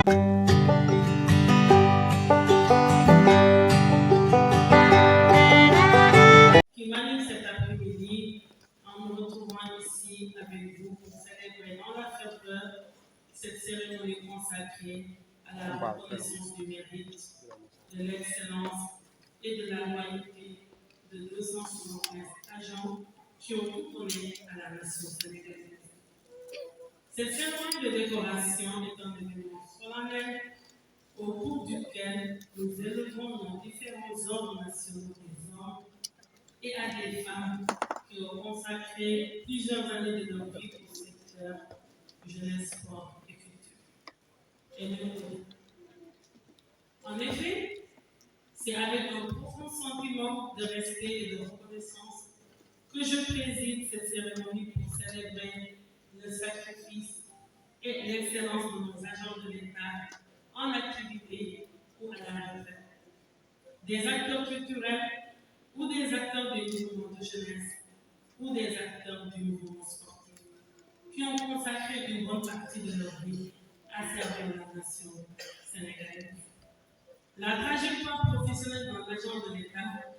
qui m'anime cet après-midi en nous retrouvant ici avec vous pour célébrer dans la ferveur cette cérémonie consacrée à la reconnaissance du mérite, de l'excellence et de la loyauté de 275 agents qui ont tout donné à la nation sénégalaise. Cette cérémonie de décoration est un événement solennel au cours duquel nous élevons nos différents ordres nationaux des hommes et à des femmes qui ont consacré plusieurs années de leur vie au secteur jeunesse, sport et culture. Et nous, en effet, c'est avec un profond sentiment de respect et de reconnaissance que je préside cette cérémonie pour célébrer le sacrifice et l'excellence de nos agents de l'État en activité ou à la retraite. Des acteurs culturels ou des acteurs des mouvements de jeunesse ou des acteurs du mouvement sportif qui ont consacré une bonne partie de leur vie à servir la nation sénégalaise. La trajectoire professionnelle d'un agent de l'État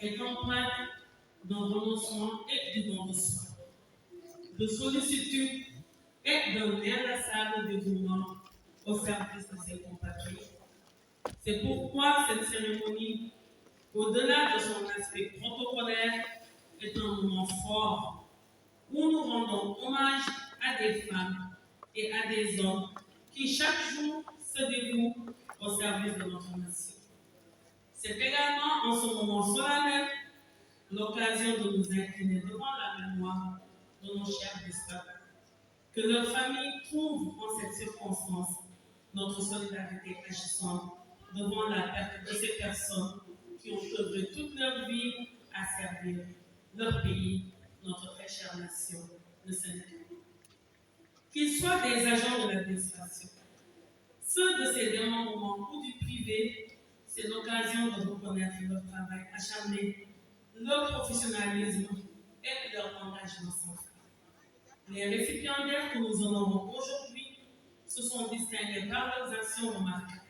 est empreinte d'un renoncement et du don de soi, de sollicitude et d'un inlassable dévouement au service de ses compatriotes. C'est pourquoi cette cérémonie, au-delà de son aspect protocolaire, est un moment fort où nous rendons hommage à des femmes et à des hommes qui chaque jour se dévouent au service de notre nation. C'est également en ce moment solennel l'occasion de nous incliner devant la mémoire de nos chers disparus. Que leurs familles trouvent en cette circonstance notre solidarité agissante devant la perte de ces personnes qui ont œuvré toute leur vie à servir leur pays, notre très chère nation, le Sénégal. Qu'ils soient des agents de l'administration, ceux de ces démembrements ou du privé, c'est l'occasion de reconnaître leur travail acharné, leur professionnalisme et leur engagement sans fin. Les récipiendaires que nous honorons aujourd'hui se sont distingués par leurs actions remarquables.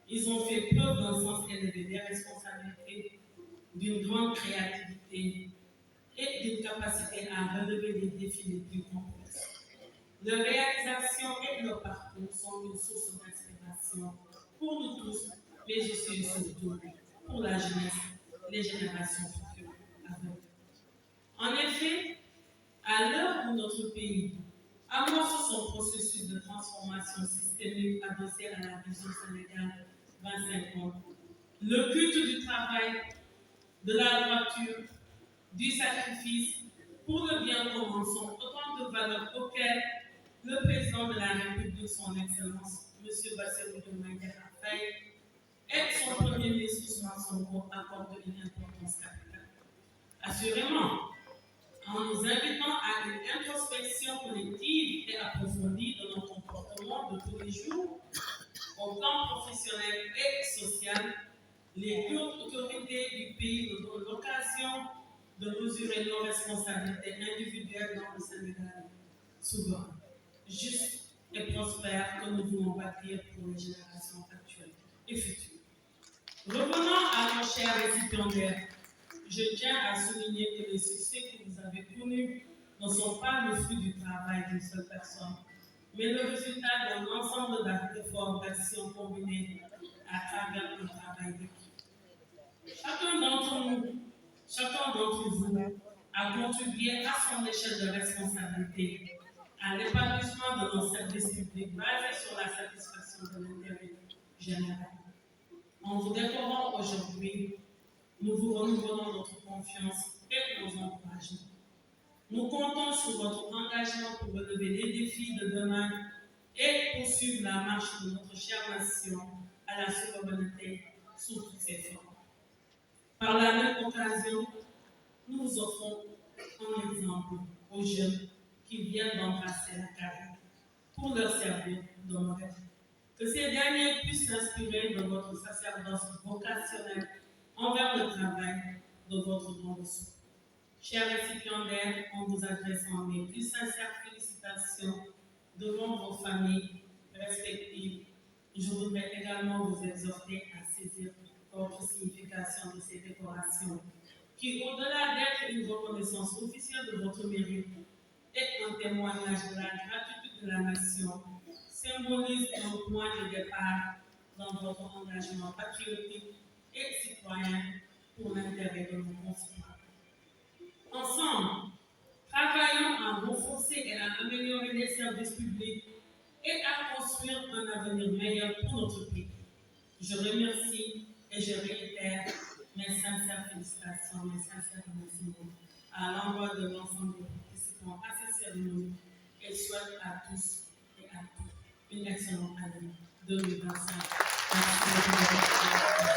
Ils ont fait preuve d'un sens élevé des responsabilités, d'une grande créativité et d'une capacité à relever des défis les plus complexes. Leurs réalisations et leur parcours sont une source d'inspiration pour nous tous, mais aussi et surtout pour la jeunesse, les générations futures à venir. En effet, à l'heure où notre pays amorce son processus de transformation systémique adossé à la vision Sénégal 2050, le culte du travail, de la droiture, du sacrifice pour le bien commun sont autant de valeurs auxquelles le président de la République, son Excellence, M. Bassirou Diomaye Diakhar Faye, et son Premier ministre Ousmane Sonko accordent une importance capitale. Assurément, en nous invitant à une introspection collective et approfondie de nos comportements de tous les jours, au plan professionnel et social, les autorités du pays nous donnent l'occasion de mesurer nos responsabilités individuelles dans le Sénégal souverain, juste et prospère que nous voulons bâtir pour les générations actuelles et futures. Revenons à nos chers récipiendaires. Je tiens à souligner que les succès que vous avez connus ne sont pas le fruit du travail d'une seule personne, mais le résultat d'un ensemble d'efforts d'action combinés à travers le travail d'équipe. Chacun d'entre vous a contribué à son échelle de responsabilité à l'épanouissement de nos services publics basés sur la satisfaction de l'intérêt général. En vous décorant aujourd'hui, nous vous renouvelons notre confiance et nos encouragements. Nous comptons sur votre engagement pour relever les défis de demain et poursuivre la marche de notre chère nation à la souveraineté sous toutes ses formes. Par la même occasion, nous vous offrons un exemple aux jeunes qui viennent d'embrasser la carrière pour leur servir d'honoraire. Que ces derniers puissent s'inspirer de votre sacerdoce vocationnel envers le travail de votre don de soi. Chers récipiendaires, en vous adressant mes plus sincères félicitations devant vos familles respectives également vous exhorter à saisir votre signification de ces décorations, qui, au-delà d'être une reconnaissance officielle de votre mérite et un témoignage de la gratitude de la nation, symbolise un point de départ dans votre engagement patriotique et citoyen pour l'intérêt de nos concitoyens. Ensemble, travaillons à renforcer et à améliorer les services publics et à construire un avenir meilleur pour notre pays. Je remercie et je réitère mes sincères félicitations, mes sincères remerciements à l'endroit de l'ensemble des participants à cette cérémonie et souhaite à tous et à toutes une excellente année 2025. Merci beaucoup.